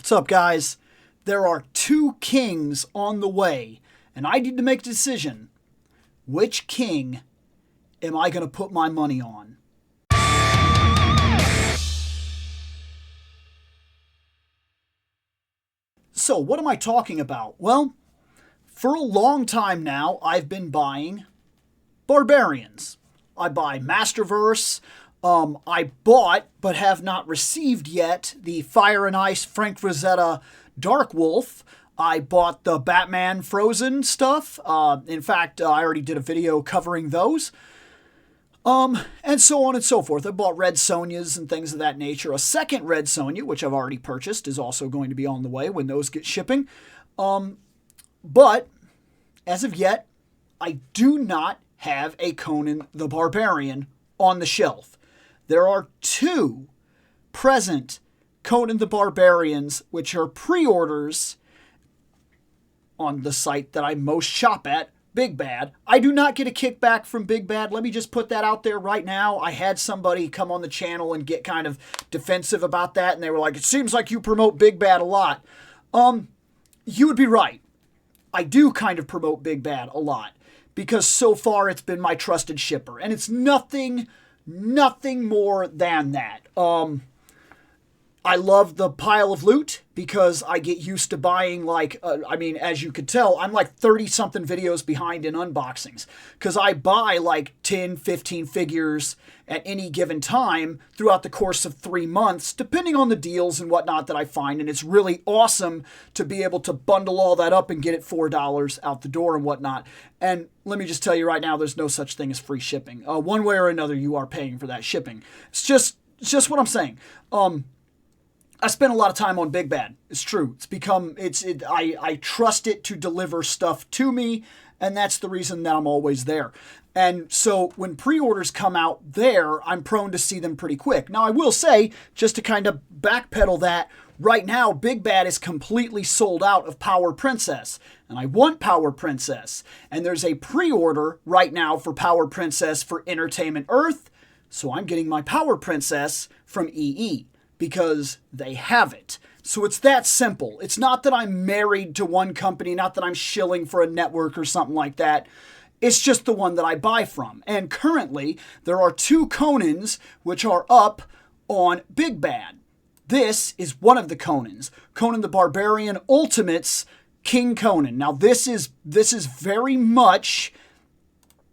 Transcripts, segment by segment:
What's up, guys? There are two kings on the way, and I need to make a decision. Which king am I going to put my money on? So, what am I talking about? Well, for a long time now, I've been buying barbarians. I buy Masterverse. I bought, but have not received yet, the Fire and Ice Frank Frazetta Dark Wolf. I bought the Batman Frozen stuff. In fact, I already did a video covering those. And so on and so forth. I bought Red Sonjas and things of that nature. A second Red Sonja, which I've already purchased, is also going to be on the way when those get shipping. But, as of yet, I do not have a Conan the Barbarian on the shelf. There are two present Conan the Barbarians, which are pre-orders on the site that I most shop at, Big Bad. I do not get a kickback from Big Bad. Let me just put that out there right now. I had somebody come on the channel and get kind of defensive about that, and they were like, it seems like you promote Big Bad a lot. You would be right. I do kind of promote Big Bad a lot, because so far it's been my trusted shipper, and it's nothing more than that. I love the pile of loot because I get used to buying as you could tell, I'm like 30-something videos behind in unboxings because I buy like 10, 15 figures at any given time throughout the course of 3 months, depending on the deals and whatnot that I find. And it's really awesome to be able to bundle all that up and get it $4 out the door and whatnot. And let me just tell you right now, there's no such thing as free shipping. One way or another, you are paying for that shipping. It's just what I'm saying. I spent a lot of time on Big Bad. It's true. I trust it to deliver stuff to me, and that's the reason that I'm always there. And so when pre-orders come out there, I'm prone to see them pretty quick. Now, I will say, just to kind of backpedal that, right now, Big Bad is completely sold out of Power Princess. And I want Power Princess. And there's a pre-order right now for Power Princess for Entertainment Earth. So I'm getting my Power Princess from EE. Because they have it. So it's that simple. It's not that I'm married to one company, not that I'm shilling for a network or something like that. It's just the one that I buy from. And currently, there are two Conans which are up on Big Bad. This is one of the Conans. Conan the Barbarian Ultimates King Conan. Now this is very much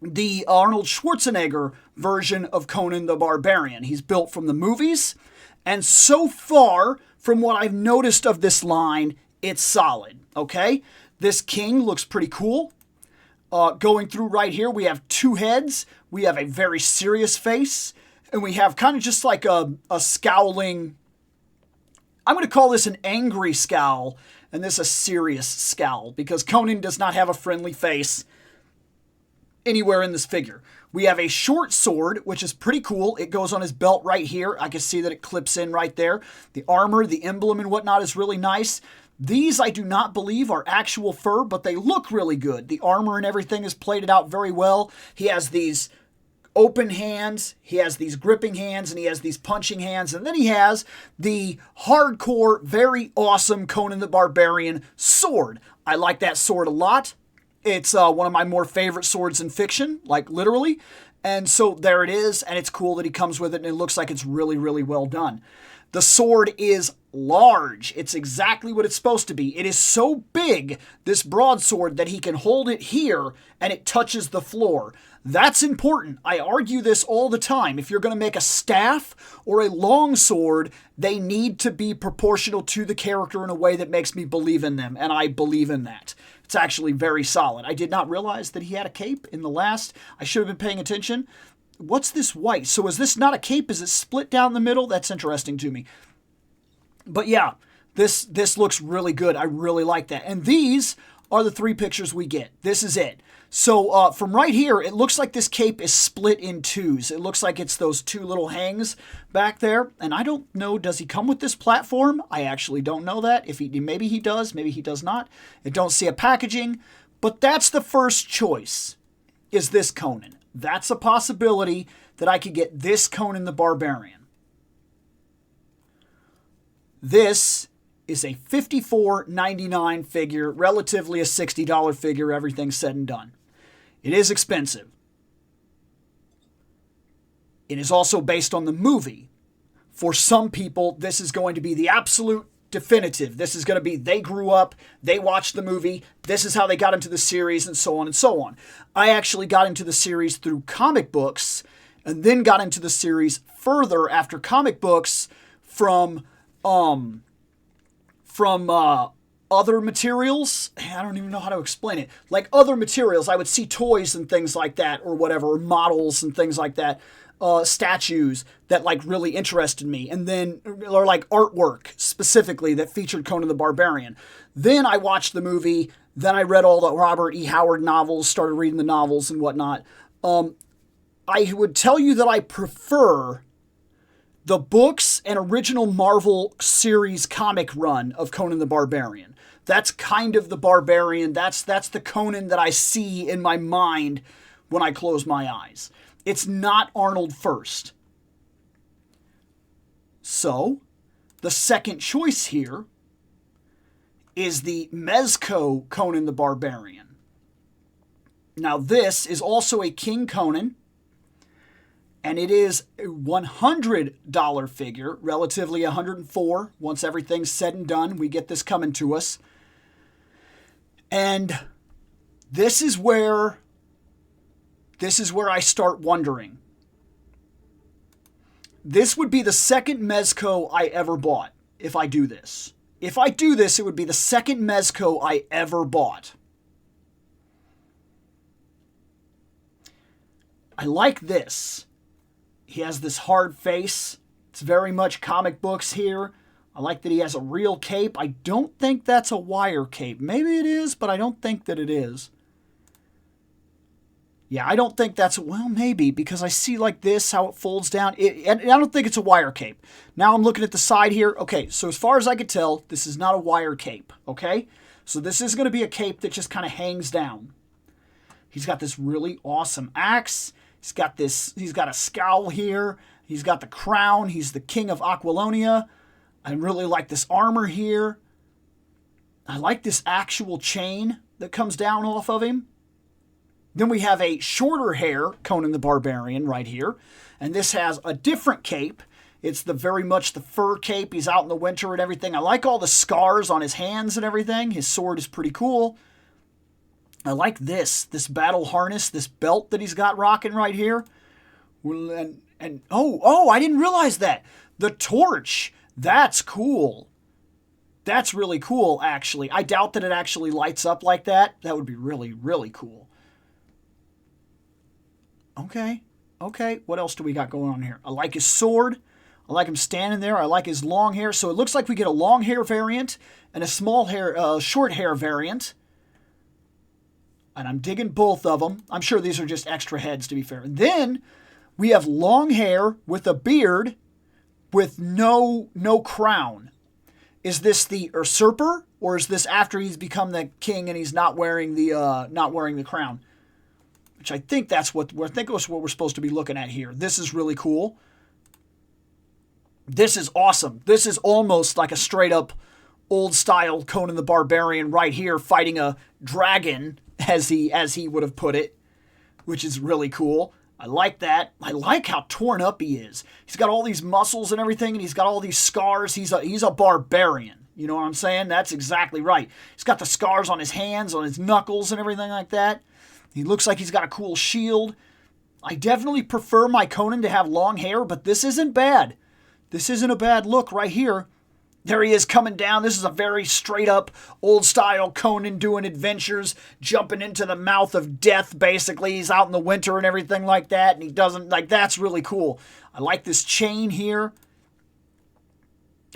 the Arnold Schwarzenegger version of Conan the Barbarian. He's built from the movies. And so far, from what I've noticed of this line, it's solid, okay? This king looks pretty cool. Going through right here, we have two heads. We have a very serious face. And we have kind of just like a scowling... I'm going to call this an angry scowl, and this a serious scowl, because Conan does not have a friendly face anywhere in this figure. We have a short sword, which is pretty cool. It goes on his belt right here. I can see that it clips in right there. The armor, the emblem and whatnot is really nice. These I do not believe are actual fur, but they look really good. The armor and everything is plated out very well. He has these open hands, he has these gripping hands, and he has these punching hands. And then he has the hardcore, very awesome Conan the Barbarian sword. I like that sword a lot. It's one of my more favorite swords in fiction, like literally. And so there it is, and it's cool that he comes with it, and it looks like it's really, really well done. The sword is large. It's exactly what it's supposed to be. It is so big, this broadsword, that he can hold it here, and it touches the floor. That's important. I argue this all the time. If you're going to make a staff or a long sword, they need to be proportional to the character in a way that makes me believe in them, and I believe in that. It's actually very solid. I did not realize that he had a cape in the last. I should have been paying attention. What's this white? So is this not a cape? Is it split down the middle? That's interesting to me. But yeah, this looks really good. I really like that. And these are the three pictures we get. This is it. So from right here, it looks like this cape is split in twos. It looks like it's those two little hangs back there. And I don't know, does he come with this platform? I actually don't know that. Maybe he does, maybe he does not. I don't see a packaging. But that's the first choice, is this Conan. That's a possibility that I could get this Conan the Barbarian. This is a $54.99 figure, relatively a $60 figure, everything said and done. It is expensive. It is also based on the movie. For some people, this is going to be the absolute definitive. This is going to be, they grew up, they watched the movie, this is how they got into the series, and so on and so on. I actually got into the series through comic books, and then got into the series further after comic books from other materials. I don't even know how to explain it. Like other materials, I would see toys and things like that, or whatever, or models and things like that. Statues that like really interested me, and then or like artwork specifically that featured Conan the Barbarian. Then I watched the movie, then I read all the Robert E. Howard novels, started reading the novels and whatnot. I would tell you that I prefer the books and original Marvel series comic run of Conan the Barbarian. That's kind of the Barbarian, that's the Conan that I see in my mind when I close my eyes. It's not Arnold first. So, the second choice here is the Mezco Conan the Barbarian. Now, this is also a King Conan, and it is a $100 figure, relatively $104. Once everything's said and done, we get this coming to us. And this is where I start wondering. This would be the second Mezco I ever bought if I do this. If I do this, it would be the second Mezco I ever bought. I like this. He has this hard face. It's very much comic books here. I like that he has a real cape. I don't think that's a wire cape. Maybe it is, but I don't think that it is. Yeah, I don't think that's, well, maybe, because I see like this, how it folds down. And I don't think it's a wire cape. Now I'm looking at the side here. Okay, so as far as I could tell, this is not a wire cape, okay? So this is going to be a cape that just kind of hangs down. He's got this really awesome axe. He's got a scowl here. He's got the crown. He's the king of Aquilonia. I really like this armor here. I like this actual chain that comes down off of him. Then we have a shorter hair Conan the Barbarian right here. And this has a different cape. It's very much the fur cape. He's out in the winter and everything. I like all the scars on his hands and everything. His sword is pretty cool. I like this battle harness, this belt that he's got rocking right here. And I didn't realize that. The torch, that's cool. That's really cool, actually. I doubt that it actually lights up like that. That would be really, really cool. Okay. What else do we got going on here? I like his sword. I like him standing there. I like his long hair. So it looks like we get a long hair variant and a short hair variant. And I'm digging both of them. I'm sure these are just extra heads, to be fair. And then we have long hair with a beard with no crown. Is this the usurper, or is this after he's become the king and he's not wearing the crown? Which I think that's what we're supposed to be looking at here. This is really cool. This is awesome. This is almost like a straight up old style Conan the Barbarian right here fighting a dragon, as he would have put it, which is really cool. I like that. I like how torn up he is. He's got all these muscles and everything, and he's got all these scars. He's a barbarian. You know what I'm saying? That's exactly right. He's got the scars on his hands, on his knuckles, and everything like that. He looks like he's got a cool shield. I definitely prefer my Conan to have long hair, but this isn't bad. This isn't a bad look right here. There he is coming down. This is a very straight up old style Conan doing adventures, jumping into the mouth of death basically. He's out in the winter and everything like that, and he doesn't, that's really cool. I like this chain here.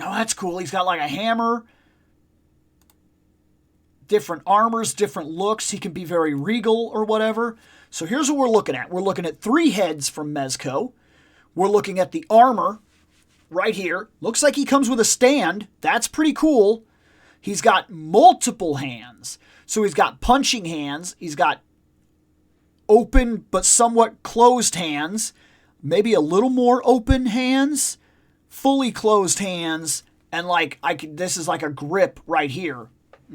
Oh, that's cool. He's got like a hammer. Different armors, different looks. He can be very regal or whatever. So here's what we're looking at. We're looking at 3 heads from Mezco. We're looking at the armor right here. Looks like he comes with a stand. That's pretty cool. He's got multiple hands. So he's got punching hands. He's got open but somewhat closed hands. Maybe a little more open hands. Fully closed hands. And like this is like a grip right here.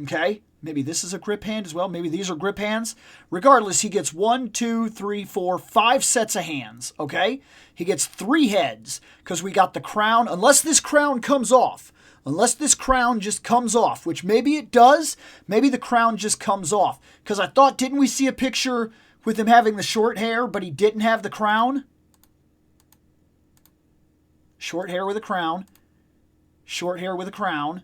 Okay? Maybe this is a grip hand as well. Maybe these are grip hands. Regardless, he gets 1, 2, 3, 4, 5 sets of hands. Okay? He gets 3 heads because we got the crown. Unless this crown comes off. Unless this crown just comes off, which maybe it does. Maybe the crown just comes off. Because I thought, didn't we see a picture with him having the short hair, but he didn't have the crown? Short hair with a crown. Short hair with a crown.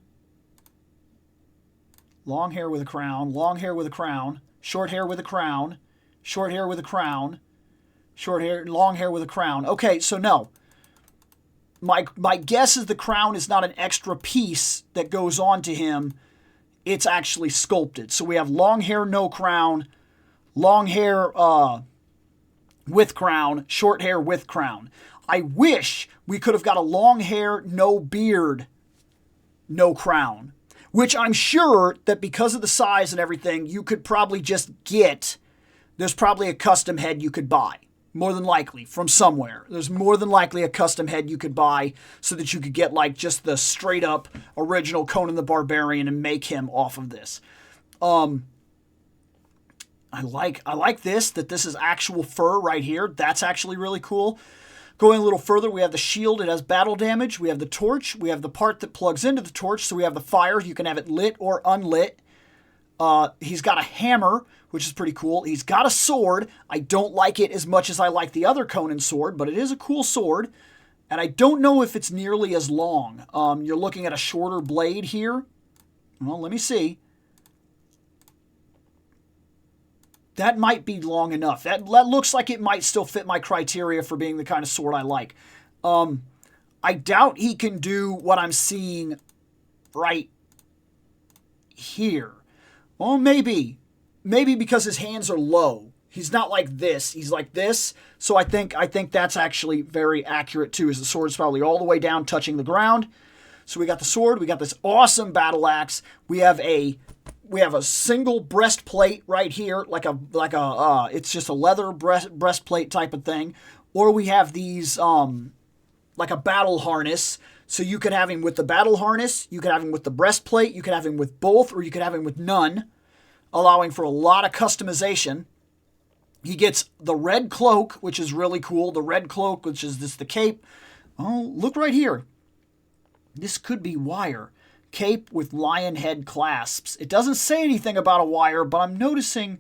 Long hair with a crown. Long hair with a crown. Short hair with a crown. Short hair with a crown. Short hair, long hair with a crown. Okay, so no. My guess is the crown is not an extra piece that goes on to him. It's actually sculpted. So we have long hair, no crown. Long hair with crown. Short hair with crown. I wish we could have got a long hair, no beard, no crown. Which I'm sure that because of the size and everything, you could probably just get. There's probably a custom head you could buy. More than likely, from somewhere. There's more than likely a custom head you could buy so that you could get like just the straight up original Conan the Barbarian and make him off of this. I like this, that this is actual fur right here. That's actually really cool. Going a little further, we have the shield. It has battle damage. We have the torch. We have the part that plugs into the torch. So we have the fire. You can have it lit or unlit. He's got a hammer, which is pretty cool. He's got a sword. I don't like it as much as I like the other Conan sword, but it is a cool sword. And I don't know if it's nearly as long. You're looking at a shorter blade here. Well, let me see. That might be long enough. That looks like it might still fit my criteria for being the kind of sword I like. I doubt he can do what I'm seeing right here. Well, maybe. Maybe because his hands are low. He's not like this. He's like this. So I think that's actually very accurate too, as the sword's probably all the way down touching the ground. So we got the sword. We got this awesome battle axe. We have a single breastplate right here, it's just a leather breastplate type of thing. Or we have these like a battle harness. So you could have him with the battle harness, you could have him with the breastplate, you could have him with both, or you could have him with none, allowing for a lot of customization. He gets the red cloak, which is really cool. The red cloak, which is the cape. Oh, look right here. This could be wire. Cape with lion head clasps. It doesn't say anything about a wire, but I'm noticing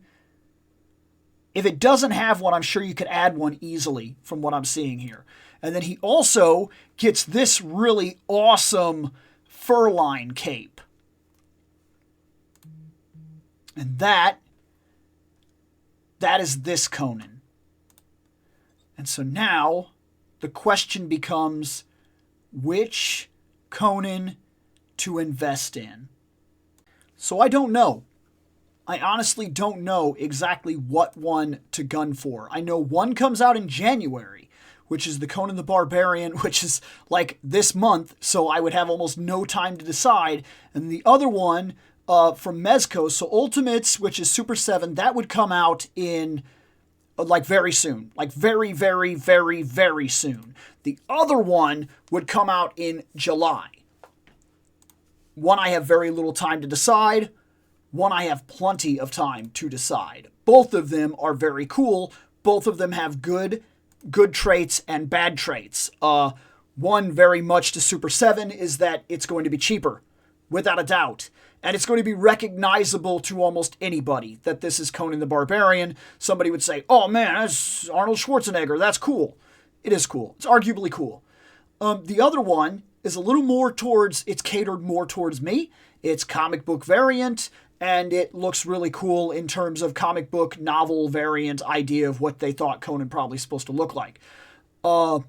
if it doesn't have one, I'm sure you could add one easily from what I'm seeing here. And then he also gets this really awesome fur-lined cape. And that is this Conan. And so now the question becomes, which Conan to invest in? So I don't know. I honestly don't know exactly what one to gun for. I know one comes out in January, which is the Conan the Barbarian, which is like this month, so I would have almost no time to decide. And the other one from Mezco, so Ultimates, which is Super 7, that would come out in like very soon. Like very, very, very, very soon. The other one would come out in July. One I have very little time to decide. One I have plenty of time to decide. Both of them are very cool. Both of them have good traits and bad traits. One very much to Super 7 is that it's going to be cheaper, without a doubt. And it's going to be recognizable to almost anybody that this is Conan the Barbarian. Somebody would say, oh man, that's Arnold Schwarzenegger. That's cool. It is cool. It's arguably cool. The other one is a little more it's catered more towards me. It's comic book variant, and it looks really cool in terms of comic book novel variant idea of what they thought Conan probably supposed to look like. But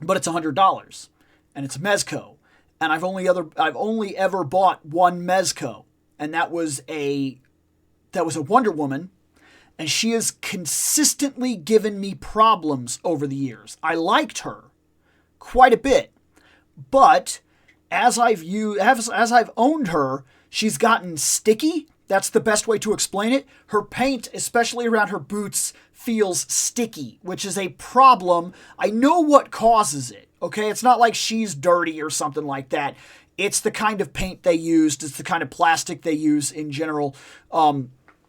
it's $100, and it's a Mezco, and I've only ever bought one Mezco, and that was a Wonder Woman, and she has consistently given me problems over the years. I liked her quite a bit, but as I've owned her, she's gotten sticky. That's the best way to explain it. Her paint, especially around her boots, feels sticky, which is a problem. I know what causes it, okay? It's not like she's dirty or something like that. It's the kind of paint they used. It's the kind of plastic they use in general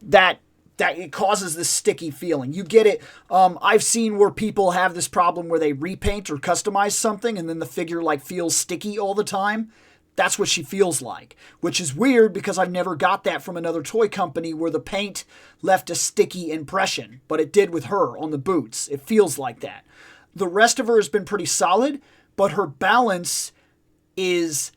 that it causes this sticky feeling. You get it. I've seen where people have this problem where they repaint or customize something and then the figure like feels sticky all the time. That's what she feels like, which is weird because I've never got that from another toy company where the paint left a sticky impression, but it did with her on the boots. It feels like that. The rest of her has been pretty solid, but her balance is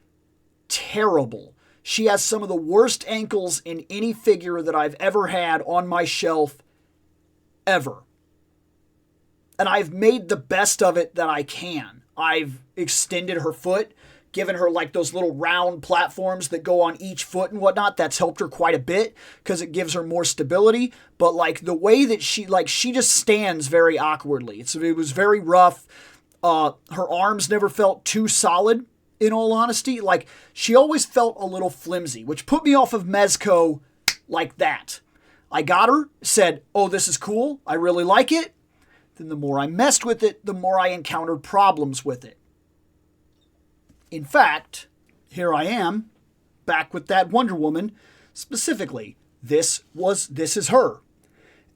terrible. She has some of the worst ankles in any figure that I've ever had on my shelf ever. And I've made the best of it that I can. I've extended her foot, given her like those little round platforms that go on each foot and whatnot. That's helped her quite a bit because it gives her more stability. But like the way that she just stands very awkwardly. It was very rough. Her arms never felt too solid, in all honesty. Like she always felt a little flimsy, which put me off of Mezco like that. I got her, said, oh, this is cool. I really like it. Then the more I messed with it, the more I encountered problems with it. In fact, here I am, back with that Wonder Woman. Specifically, this is her.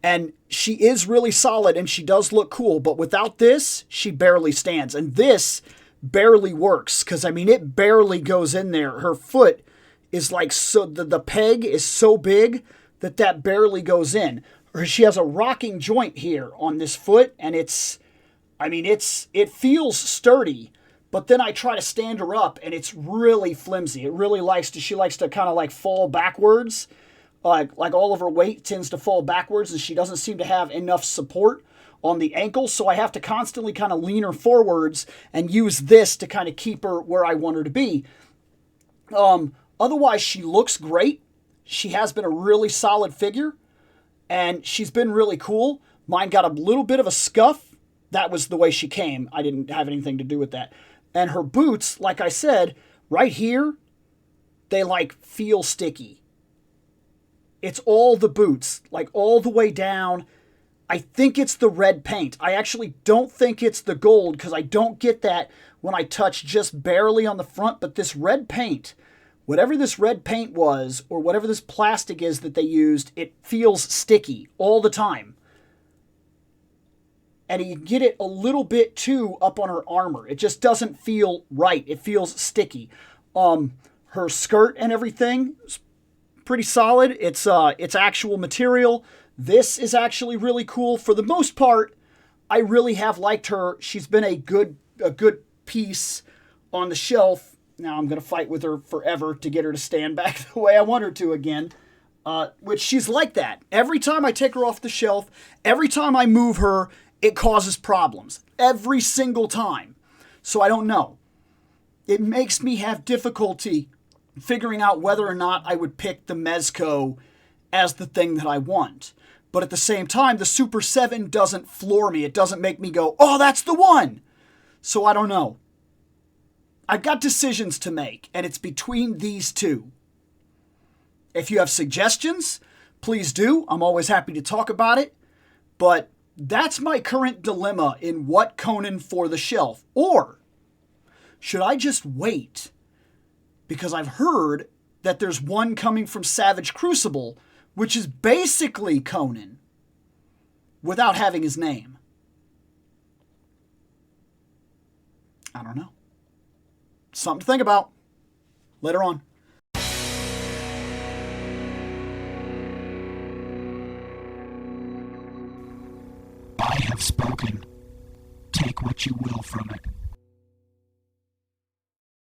And she is really solid and she does look cool, but without this, she barely stands. And this barely works because, I mean, it barely goes in there. Her foot is like, so the peg is so big that barely goes in. Or she has a rocking joint here on this foot and it feels sturdy. But then I try to stand her up, and it's really flimsy. She likes to kind of like fall backwards. Like all of her weight tends to fall backwards, and she doesn't seem to have enough support on the ankle. So I have to constantly kind of lean her forwards and use this to kind of keep her where I want her to be. Otherwise, she looks great. She has been a really solid figure, and she's been really cool. Mine got a little bit of a scuff. That was the way she came. I didn't have anything to do with that. And her boots, like I said, right here, they like feel sticky. It's all the boots, like all the way down. I think it's the red paint. I actually don't think it's the gold because I don't get that when I touch just barely on the front. But this red paint, whatever this red paint was or whatever this plastic is that they used, it feels sticky all the time. And you get it a little bit too up on her armor. It just doesn't feel right. It feels sticky. Her skirt and everything is pretty solid. It's actual material. This is actually really cool. For the most part, I really have liked her. She's been a good piece on the shelf. Now I'm going to fight with her forever to get her to stand back the way I want her to again. Which she's like that. Every time I take her off the shelf, every time I move her, it causes problems every single time. So I don't know. It makes me have difficulty figuring out whether or not I would pick the Mezco as the thing that I want. But at the same time, the Super 7 doesn't floor me. It doesn't make me go, oh, that's the one. So I don't know. I've got decisions to make, and it's between these two. If you have suggestions, please do. I'm always happy to talk about it. But that's my current dilemma in what Conan for the shelf. Or should I just wait? Because I've heard that there's one coming from Savage Crucible, which is basically Conan without having his name. I don't know. Something to think about. Later on. I have spoken. Take what you will from it.